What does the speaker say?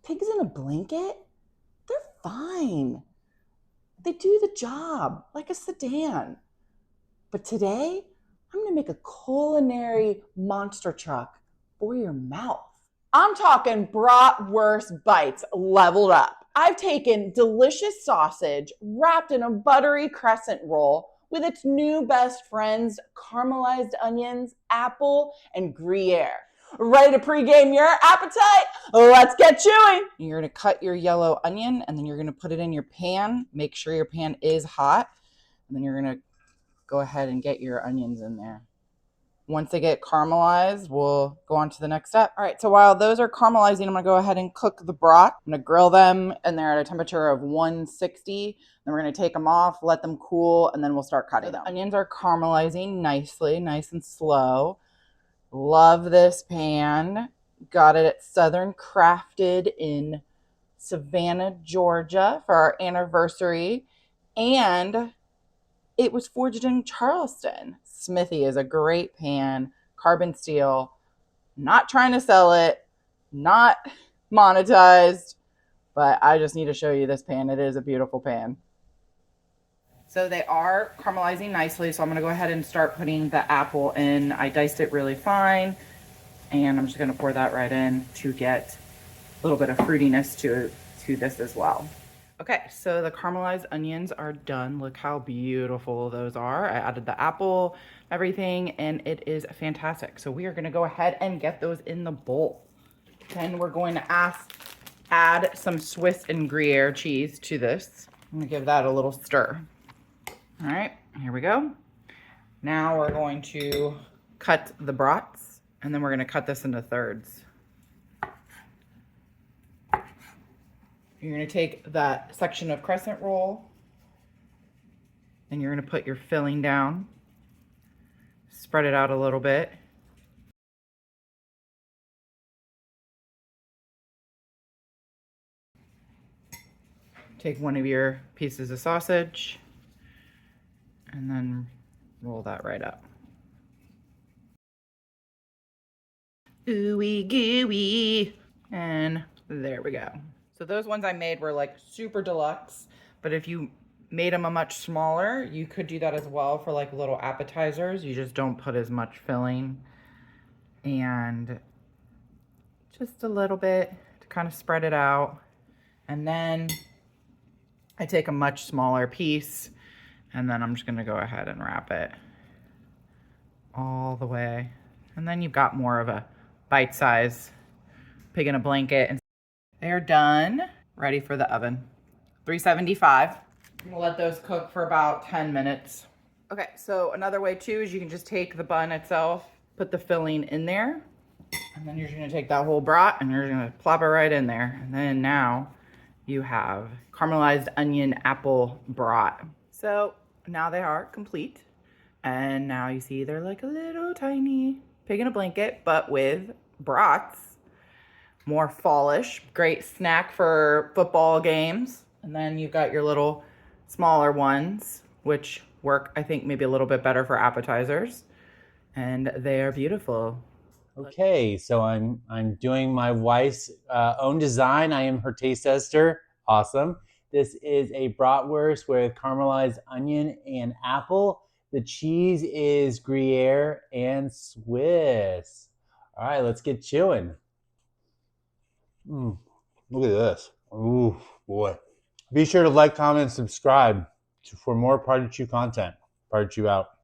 Pigs in a blanket? They're fine. They do the job like a sedan. But today, I'm gonna make a culinary monster truck for your mouth. I'm talking bratwurst bites leveled up. I've taken delicious sausage wrapped in a buttery crescent roll with its new best friends, caramelized onions, apple, and Gruyere. Ready to pregame your appetite? Let's get chewing. You're gonna cut your yellow onion and then you're gonna put it in your pan. Make sure your pan is hot. And then you're gonna go ahead and get your onions in there. Once they get caramelized, we'll go on to the next step. All right, so while those are caramelizing, I'm gonna go ahead and cook the brat. I'm gonna grill them and they're at a temperature of 160. Then we're gonna take them off, let them cool, and then we'll start cutting them. The onions are caramelizing nicely, nice and slow. Love this pan. Got it at Southern Crafted in Savannah, Georgia for our anniversary. And it was forged in Charleston. Smithy is a great pan, carbon steel. Not trying to sell it, not monetized, but I just need to show you this pan. It is a beautiful pan. So they are caramelizing nicely, so I'm gonna go ahead and start putting the apple in. I diced it really fine, and I'm just gonna pour that right in to get a little bit of fruitiness to this as well. Okay, so the caramelized onions are done. Look how beautiful those are. I added the apple, everything, and it is fantastic. So we are gonna go ahead and get those in the bowl. Then we're going to add some Swiss and Gruyere cheese to this. I'm gonna give that a little stir. All right, here we go. Now we're going to cut the brats, and then we're gonna cut this into thirds. You're gonna take that section of crescent roll and you're gonna put your filling down, spread it out a little bit. Take one of your pieces of sausage and then roll that right up. Ooey gooey, and there we go. So those ones I made were like super deluxe, but if you made them a much smaller, you could do that as well for like little appetizers. You just don't put as much filling, and just a little bit to kind of spread it out. And then I take a much smaller piece, and then I'm just gonna go ahead and wrap it all the way. And then you've got more of a bite size pig in a blanket. And they're done, ready for the oven. 375. I'm gonna let those cook for about 10 minutes. Okay, so another way too is you can just take the bun itself, put the filling in there, and then you're just gonna take that whole brat and you're gonna plop it right in there. And then now you have caramelized onion apple brat. So now they are complete. And now you see they're like a little tiny pig in a blanket, but with brats. More fallish, great snack for football games. And then you've got your little smaller ones, which work, I think, maybe a little bit better for appetizers. And they are beautiful. Okay, so I'm doing my wife's own design. I am her taste tester. Awesome. This is a bratwurst with caramelized onion and apple. The cheese is Gruyere and Swiss. All right, let's get chewing. Look at this. Ooh, boy. Be sure to like, comment, and subscribe for more Party Chew content. Party Chew out.